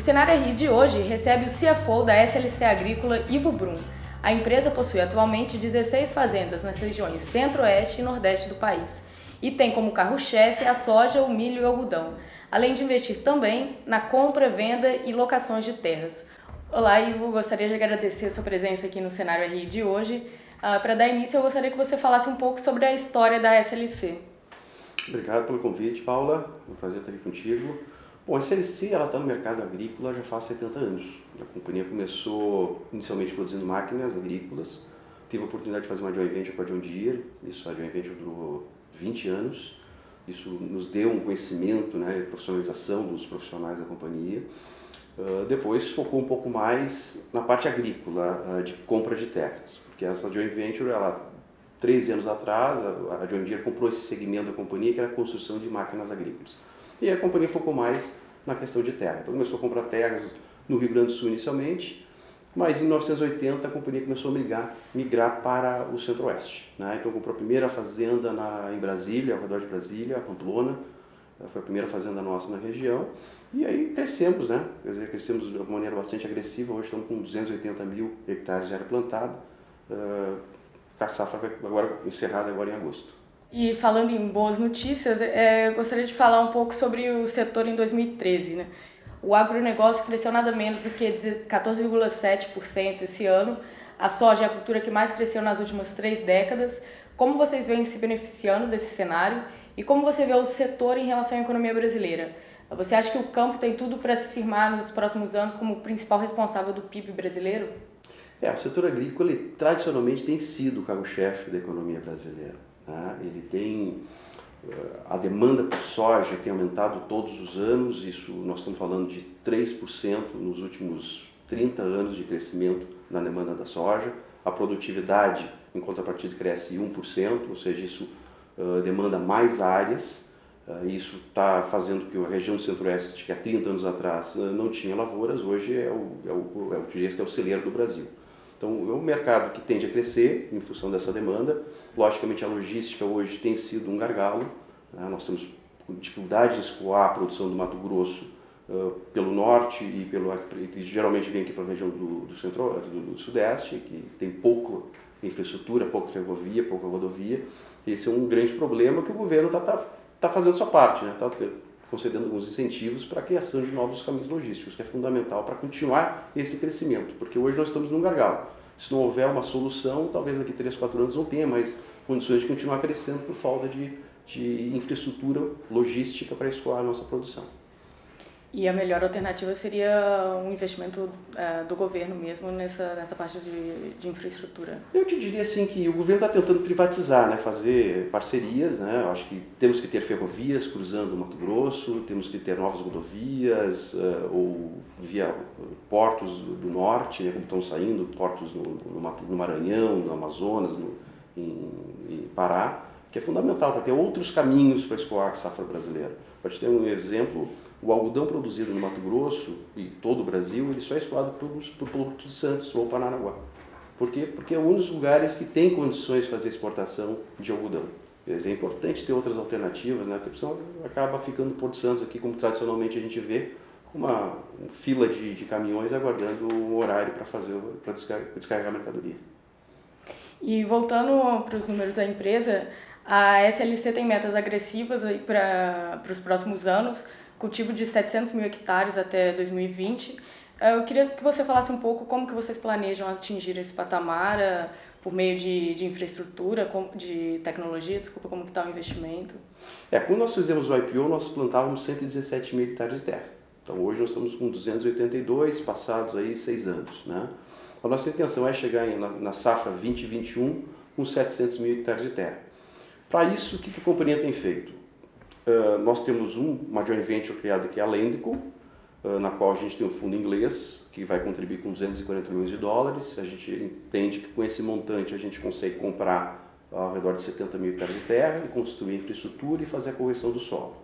Senar RI de hoje recebe o CFO da SLC Agrícola, Ivo Brum. A empresa possui atualmente 16 fazendas nas regiões Centro-Oeste e Nordeste do país e tem como carro-chefe a soja, o milho e o algodão, além de investir também na compra, venda e locações de terras. Olá, Ivo, gostaria de agradecer a sua presença aqui no Cenário RI de hoje. Para dar início, eu gostaria que você falasse um pouco sobre a história da SLC. Obrigado pelo convite, Paula. É um prazer estar aqui contigo. Bom, a SLC está no mercado agrícola já faz 70 anos. A companhia começou inicialmente produzindo máquinas agrícolas, teve a oportunidade de fazer uma joint venture com a John Deere, a joint venture durou 20 anos. Isso nos deu um conhecimento, né, profissionalização dos profissionais da companhia. Depois focou um pouco mais na parte agrícola, de compra de terras, porque essa joint venture, 13 anos atrás, a John Deere comprou esse segmento da companhia, que era a construção de máquinas agrícolas. E a companhia focou mais na questão de terra. Então começou a comprar terras no Rio Grande do Sul inicialmente, mas em 1980 a companhia começou a migrar para o Centro-Oeste, né? Então comprou a primeira fazenda em Brasília, ao redor de Brasília, a Pamplona. Foi a primeira fazenda nossa na região. E aí crescemos, né? Quer dizer, crescemos de uma maneira bastante agressiva. Hoje estamos com 280 mil hectares de área plantada. A safra vai agora encerrada agora em agosto. E falando em boas notícias, eu gostaria de falar um pouco sobre o setor em 2013, né? O agronegócio cresceu nada menos do que 14,7% esse ano. A soja é a cultura que mais cresceu nas últimas 3 décadas. Como vocês vêm se beneficiando desse cenário e como você vê o setor em relação à economia brasileira? Você acha que o campo tem tudo para se firmar nos próximos anos como o principal responsável do PIB brasileiro? O setor agrícola tradicionalmente tem sido o carro-chefe da economia brasileira, né? Ele tem a demanda por soja tem aumentado todos os anos. Isso nós estamos falando de 3% nos últimos 30 anos de crescimento na demanda da soja. A produtividade, em contrapartida, cresce 1%, ou seja, isso demanda mais áreas. Isso está fazendo que a região do Centro-Oeste, que há 30 anos atrás não tinha lavouras, hoje é o celeiro do Brasil. Então, é um mercado que tende a crescer em função dessa demanda. Logicamente, a logística hoje tem sido um gargalo, né? Nós temos dificuldade de escoar a produção do Mato Grosso pelo norte e geralmente vem aqui para a região do Sudeste, que tem pouca infraestrutura, pouca ferrovia, pouca rodovia. Esse é um grande problema que o governo está fazendo sua parte, né? Está concedendo alguns incentivos para a criação de novos caminhos logísticos, que é fundamental para continuar esse crescimento, porque hoje nós estamos num gargalo. Se não houver uma solução, talvez daqui a 3, 4 anos não tenha mais condições de continuar crescendo por falta de infraestrutura logística para escoar a nossa produção. E a melhor alternativa seria um investimento do governo mesmo nessa parte de infraestrutura? Eu te diria assim que o governo está tentando privatizar, né? Fazer parcerias, né? Eu acho que temos que ter ferrovias cruzando o Mato Grosso, temos que ter novas rodovias ou via portos do norte, né? Como estão saindo, portos no Maranhão, no Amazonas, em Pará, que é fundamental para ter outros caminhos para escoar a safra brasileira. Para te ter um exemplo, o algodão produzido no Mato Grosso e todo o Brasil, ele só é escoado por Porto de Santos ou Paranaguá. Por quê? Porque é um dos lugares que tem condições de fazer exportação de algodão. É importante ter outras alternativas, né? Porque senão acaba ficando Porto de Santos aqui, como tradicionalmente a gente vê, com uma fila de caminhões aguardando um horário para descarregar a mercadoria. E voltando para os números da empresa, a SLC tem metas agressivas para os próximos anos, cultivo de 700 mil hectares até 2020. Eu queria que você falasse um pouco como que vocês planejam atingir esse patamar por meio de infraestrutura, de tecnologia, como que está o investimento? Quando nós fizemos o IPO, nós plantávamos 117 mil hectares de terra. Então hoje nós estamos com 282, passados aí 6 anos, né? A nossa intenção é chegar na safra 2021 com 700 mil hectares de terra. Para isso, o que a companhia tem feito? Nós temos uma joint venture criada que é a Lendico, na qual a gente tem um fundo inglês que vai contribuir com 240 milhões de dólares. A gente entende que com esse montante a gente consegue comprar ao redor de 70 mil hectares de terra e construir infraestrutura e fazer a correção do solo.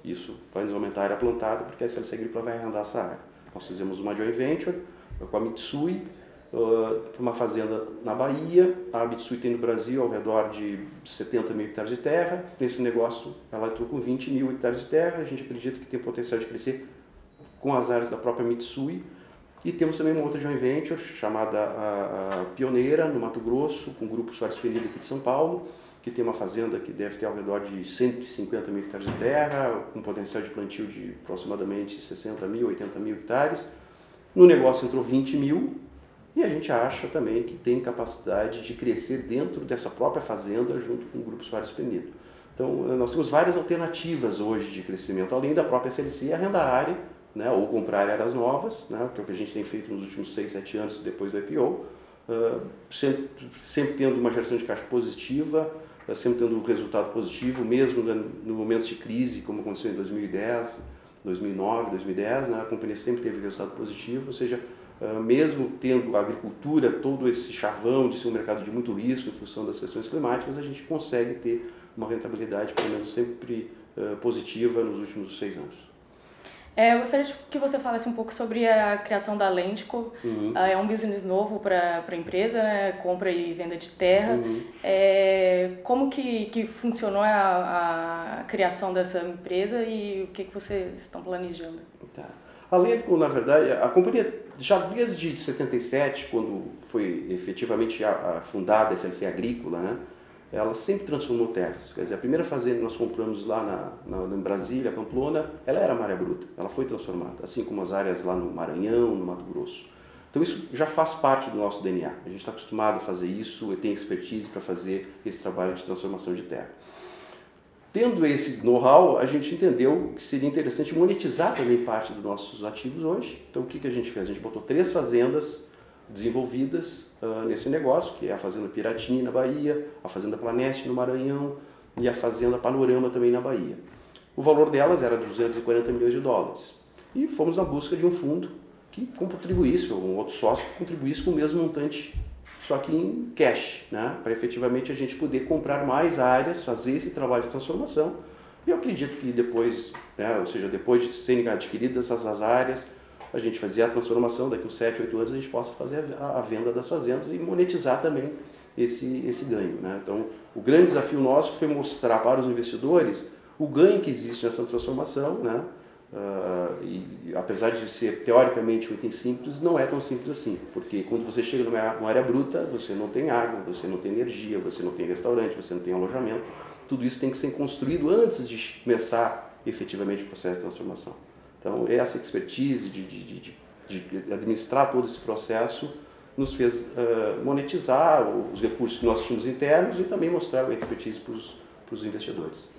Isso vai nos aumentar a área plantada, porque a SLC Agrícola vai arrendar essa área. Nós fizemos uma joint venture com a Mitsui, para uma fazenda na Bahia. A Mitsui tem no Brasil ao redor de 70 mil hectares de terra. Nesse negócio ela entrou com 20 mil hectares de terra. A gente acredita que tem potencial de crescer com as áreas da própria Mitsui. E temos também uma outra joint venture chamada a Pioneira, no Mato Grosso, com o Grupo Soares Penedo aqui de São Paulo, que tem uma fazenda que deve ter ao redor de 150 mil hectares de terra, com potencial de plantio de aproximadamente 60 mil, 80 mil hectares. No negócio entrou 20 mil e a gente acha também que tem capacidade de crescer dentro dessa própria fazenda junto com o Grupo Soares Penedo. Então, nós temos várias alternativas hoje de crescimento, além da própria SLC, arrendar área, ou comprar áreas novas, que é o que a gente tem feito nos últimos 6, 7 anos depois do IPO, sempre tendo uma geração de caixa positiva, sempre tendo um resultado positivo, mesmo no momentos de crise, como aconteceu em 2010, 2009, 2010, a companhia sempre teve resultado positivo, ou seja, mesmo tendo a agricultura, todo esse chavão de ser um mercado de muito risco em função das questões climáticas, a gente consegue ter uma rentabilidade, pelo menos sempre positiva nos últimos 6 anos. Eu gostaria que você falasse um pouco sobre a criação da Lendco. É um business novo para a empresa, né? Compra e venda de terra. Como que funcionou a criação dessa empresa e o que vocês estão planejando? Tá. A Lendco, na verdade, a companhia já desde 77, quando foi efetivamente fundada a SLC Agrícola, né? Ela sempre transformou terras. Quer dizer, a primeira fazenda que nós compramos lá em Brasília, Pamplona, ela era uma área bruta, ela foi transformada, assim como as áreas lá no Maranhão, no Mato Grosso. Então isso já faz parte do nosso DNA, a gente está acostumado a fazer isso e tem expertise para fazer esse trabalho de transformação de terra. Tendo esse know-how, a gente entendeu que seria interessante monetizar também parte dos nossos ativos hoje. Então o que a gente fez? A gente botou 3 fazendas desenvolvidas nesse negócio, que é a Fazenda Piratini na Bahia, a Fazenda Planeste no Maranhão e a Fazenda Panorama também na Bahia. O valor delas era 240 milhões de dólares. E fomos na busca de um fundo que contribuísse, ou um outro sócio que contribuísse com o mesmo montante, só que em cash, para efetivamente a gente poder comprar mais áreas, fazer esse trabalho de transformação. E eu acredito que depois, ou seja, depois de serem adquiridas essas áreas, a gente fazia a transformação, daqui uns 7, 8 anos a gente possa fazer a venda das fazendas e monetizar também esse ganho. Então, o grande desafio nosso foi mostrar para os investidores o ganho que existe nessa transformação, e apesar de ser teoricamente um item simples, não é tão simples assim, porque quando você chega numa área bruta, você não tem água, você não tem energia, você não tem restaurante, você não tem alojamento, tudo isso tem que ser construído antes de começar efetivamente o processo de transformação. Então, essa expertise de administrar todo esse processo nos fez monetizar os recursos que nós tínhamos internos e também mostrar a expertise para os investidores.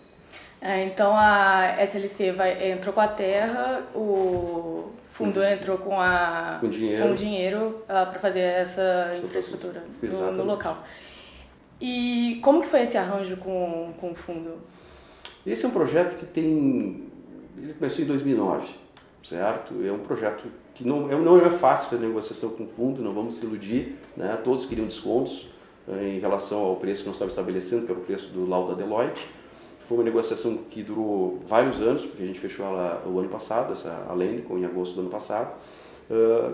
Então, a SLC entrou com a terra, o fundo entrou com dinheiro para fazer essa infraestrutura no local. E como que foi esse arranjo com o fundo? Esse é um projeto que ele começou em 2009, certo? É um projeto que não é fácil fazer negociação com o fundo, não vamos se iludir, Todos queriam descontos em relação ao preço que nós estávamos estabelecendo, pelo preço do laudo da Deloitte. Foi uma negociação que durou vários anos, porque a gente fechou ela o ano passado, a Lendco, em agosto do ano passado.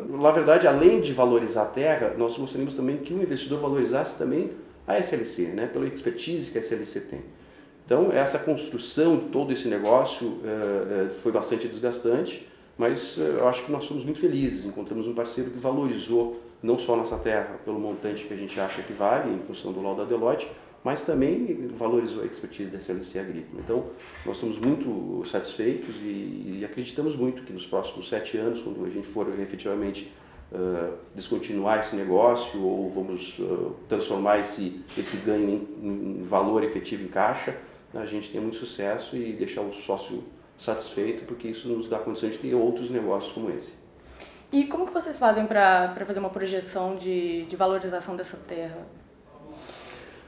Na verdade, além de valorizar a terra, nós gostaríamos também que o investidor valorizasse também a SLC, pela expertise que a SLC tem. Então, essa construção de todo esse negócio foi bastante desgastante, mas eu acho que nós somos muito felizes. Encontramos um parceiro que valorizou não só a nossa terra pelo montante que a gente acha que vale, em função do laudo da Deloitte, mas também valorizou a expertise da SLC Agrícola. Então, nós estamos muito satisfeitos e acreditamos muito que nos próximos 7 anos, quando a gente for efetivamente descontinuar esse negócio ou vamos transformar esse ganho em valor efetivo em caixa, a gente tem muito sucesso e deixar o sócio satisfeito, porque isso nos dá condição de ter outros negócios como esse. E como que vocês fazem para fazer uma projeção de valorização dessa terra?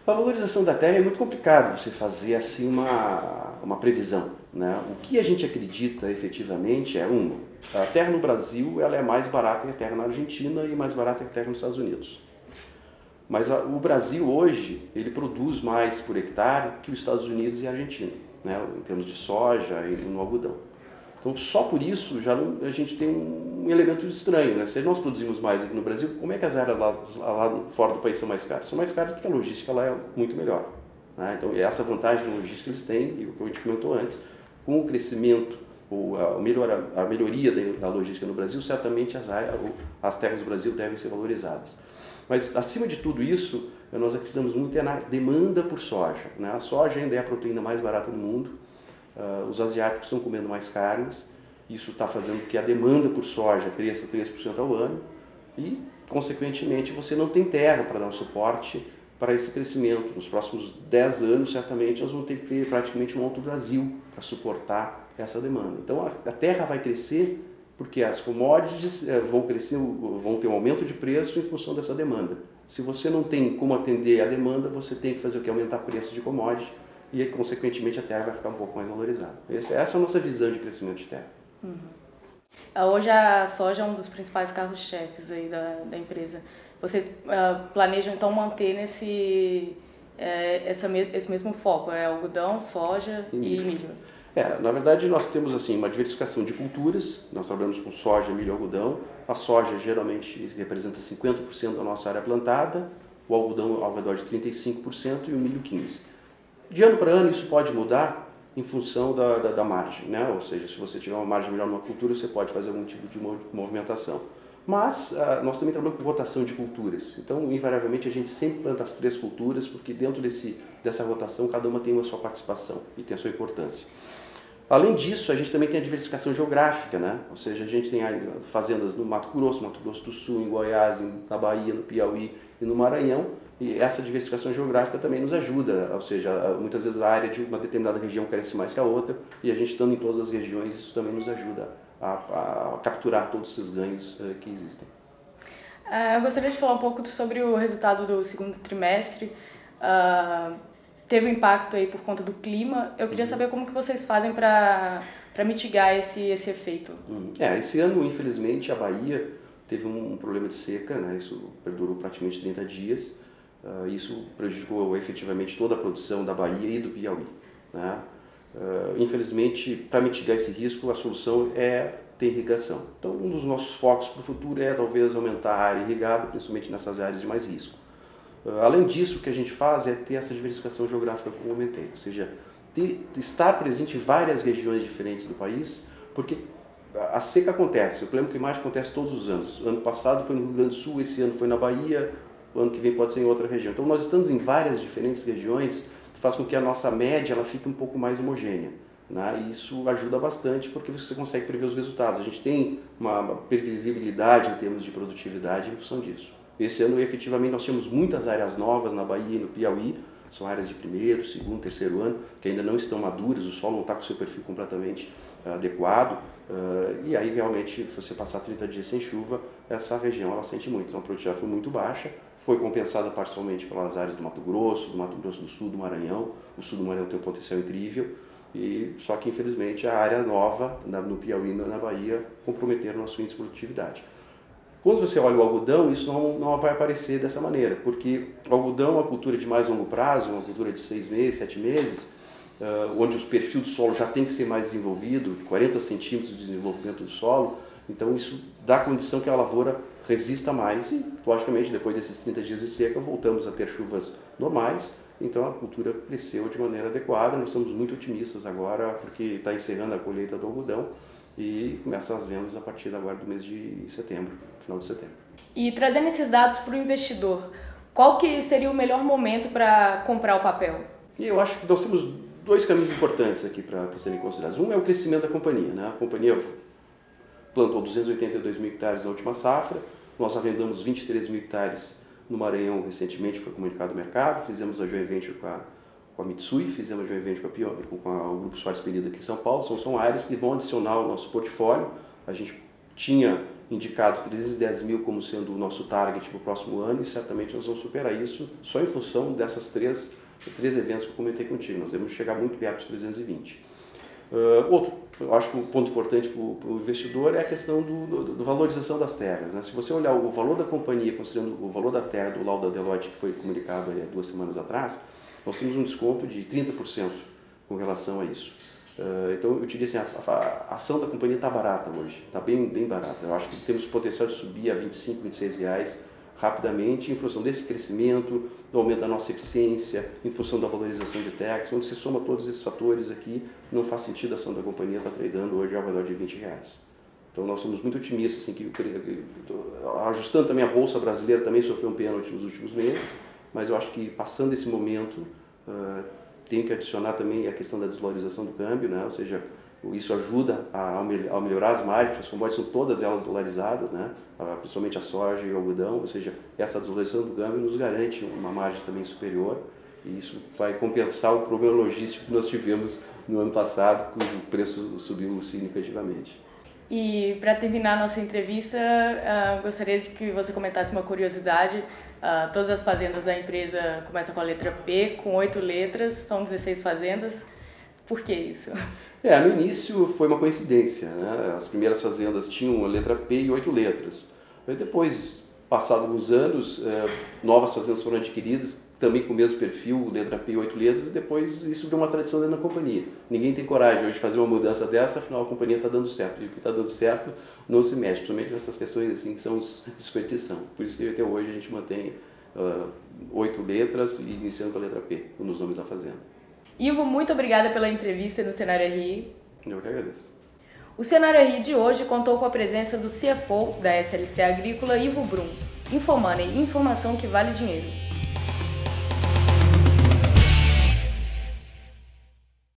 A valorização da terra é muito complicado você fazer assim uma previsão. O que a gente acredita efetivamente a terra no Brasil ela é mais barata que a terra na Argentina e mais barata que a terra nos Estados Unidos. Mas o Brasil hoje, ele produz mais por hectare que os Estados Unidos e a Argentina, em termos de soja e no algodão. Então, só por isso, a gente tem um elemento estranho, Se nós produzimos mais aqui no Brasil, como é que as áreas lá fora do país são mais caras? São mais caras porque a logística lá é muito melhor. Então, essa vantagem de logística eles têm, e o que a gente comentou antes, com o crescimento a melhoria da logística no Brasil, certamente as terras do Brasil devem ser valorizadas. Mas, acima de tudo isso, nós acreditamos muito na demanda por soja, né? A soja ainda é a proteína mais barata do mundo, os asiáticos estão comendo mais carnes, isso está fazendo com que a demanda por soja cresça 3% ao ano e, consequentemente, você não tem terra para dar um suporte para esse crescimento. Nos próximos 10 anos, certamente, nós vamos ter que ter praticamente um outro Brasil para suportar essa demanda. Então, a terra vai crescer porque as commodities vão crescer, vão ter um aumento de preço em função dessa demanda. Se você não tem como atender a demanda, você tem que fazer o que? Aumentar o preço de commodity e, consequentemente, a terra vai ficar um pouco mais valorizada. Essa é a nossa visão de crescimento de terra. Hoje a soja é um dos principais carros-chefes aí da empresa. Vocês planejam então manter esse mesmo foco, algodão, soja e milho? Na verdade nós temos assim uma diversificação de culturas, nós trabalhamos com soja, milho e algodão. A soja geralmente representa 50% da nossa área plantada, o algodão ao redor de 35% e o milho 15%. De ano para ano isso pode mudar em função da margem, né? Ou seja, se você tiver uma margem melhor numa cultura, você pode fazer algum tipo de movimentação. Mas nós também trabalhamos com rotação de culturas, então invariavelmente a gente sempre planta as 3 culturas, porque dentro dessa rotação cada uma tem a sua participação e tem a sua importância. Além disso, a gente também tem a diversificação geográfica, né? Ou seja, a gente tem fazendas no Mato Grosso do Sul, em Goiás, na Bahia, no Piauí e no Maranhão, e essa diversificação geográfica também nos ajuda, ou seja, muitas vezes a área de uma determinada região cresce mais que a outra, e a gente estando em todas as regiões, isso também nos ajuda a capturar todos esses ganhos que existem. Eu gostaria de falar um pouco sobre o resultado do segundo trimestre. Teve um impacto aí por conta do clima. Eu queria saber como que vocês fazem para mitigar esse efeito. Esse ano, infelizmente, a Bahia teve um problema de seca, né? Isso perdurou praticamente 30 dias. Isso prejudicou efetivamente toda a produção da Bahia e do Piauí, né? Infelizmente, para mitigar esse risco, a solução é ter irrigação. Então, um dos nossos focos para o futuro é talvez aumentar a área irrigada, principalmente nessas áreas de mais risco. Além disso, o que a gente faz é ter essa diversificação geográfica, como eu comentei, ou seja, estar presente em várias regiões diferentes do país, porque a seca acontece, o problema climático acontece todos os anos. O ano passado foi no Rio Grande do Sul, esse ano foi na Bahia, o ano que vem pode ser em outra região. Então, nós estamos em várias diferentes regiões, faz com que a nossa média ela fique um pouco mais homogênea, né? E isso ajuda bastante porque você consegue prever os resultados. A gente tem uma previsibilidade em termos de produtividade em função disso. Esse ano, efetivamente, nós tínhamos muitas áreas novas na Bahia e no Piauí, são áreas de primeiro, segundo, terceiro ano, que ainda não estão maduras, o solo não está com o seu perfil completamente adequado, e aí realmente, se você passar 30 dias sem chuva, essa região ela sente muito. Então a produtividade foi muito baixa, foi compensada parcialmente pelas áreas do Mato Grosso do Sul, do Maranhão. O sul do Maranhão tem um potencial incrível, só que infelizmente a área nova no Piauí e na Bahia comprometeram a sua índice de produtividade. Quando você olha o algodão, isso não vai aparecer dessa maneira, porque o algodão é uma cultura de mais longo prazo, uma cultura de 6 meses, 7 meses, onde o perfil do solo já tem que ser mais desenvolvido, 40 centímetros de desenvolvimento do solo, então isso dá condição que a lavoura resista mais e, logicamente, depois desses 30 dias de seca, voltamos a ter chuvas normais, então a cultura cresceu de maneira adequada. Nós estamos muito otimistas agora, porque está encerrando a colheita do algodão e começam as vendas a partir agora do mês de setembro, final de setembro. E trazendo esses dados para o investidor, qual que seria o melhor momento para comprar o papel? E eu acho que nós temos 2 caminhos importantes aqui para serem considerados. Um é o crescimento da companhia, né? A companhia plantou 282 mil hectares na última safra, nós arrendamos 23 mil hectares no Maranhão recentemente, foi comunicado ao mercado, fizemos a joint venture com a Mitsui, fizemos a joint venture com o Grupo Soares Pereira aqui em São Paulo, são áreas que vão adicionar ao nosso portfólio. A gente tinha indicado 310 mil como sendo o nosso target para o próximo ano e certamente nós vamos superar isso só em função dessas três eventos que eu comentei contigo. Nós devemos chegar muito perto dos 320. Eu acho que o ponto importante para o investidor é a questão da valorização das terras, né? Se você olhar o valor da companhia, considerando o valor da terra do laudo da Deloitte, que foi comunicado há 2 semanas atrás, nós temos um desconto de 30% com relação a isso. Então eu te diria assim, a ação da companhia está barata hoje, está bem barata. Eu acho que temos potencial de subir a 25, 26 reais rapidamente em função desse crescimento, do aumento da nossa eficiência, em função da valorização de tax. Quando se soma todos esses fatores aqui, não faz sentido a ação da companhia estar tradando hoje ao redor de R$20. Então nós somos muito otimistas, assim, ajustando também a Bolsa Brasileira, também sofreu um pênalti nos últimos meses, mas eu acho que passando esse momento, tenho que adicionar também a questão da desvalorização do câmbio, né? Ou seja, isso ajuda a melhorar as margens, as commodities são todas elas dolarizadas, né? Principalmente a soja e o algodão, ou seja, essa desvalorização do câmbio nos garante uma margem também superior e isso vai compensar o problema logístico que nós tivemos no ano passado, cujo preço subiu significativamente. E para terminar a nossa entrevista, gostaria de que você comentasse uma curiosidade. Todas as fazendas da empresa começam com a letra P, com 8 letras, são 16 fazendas. Por que isso? No início foi uma coincidência, né? As primeiras fazendas tinham a letra P e 8 letras. Mas depois, passados alguns anos, novas fazendas foram adquiridas, também com o mesmo perfil, letra P e 8 letras, e depois isso deu uma tradição dentro da companhia. Ninguém tem coragem hoje de fazer uma mudança dessa, afinal a companhia está dando certo. E o que está dando certo não se mexe, principalmente nessas questões assim, que são de superstição. Por isso que até hoje a gente mantém 8 letras e iniciando com a letra P nos nomes da fazenda. Ivo, muito obrigada pela entrevista no Cenário RI. Eu que agradeço. O Cenário RI de hoje contou com a presença do CFO da SLC Agrícola, Ivo Brum. Infomoney, informação que vale dinheiro.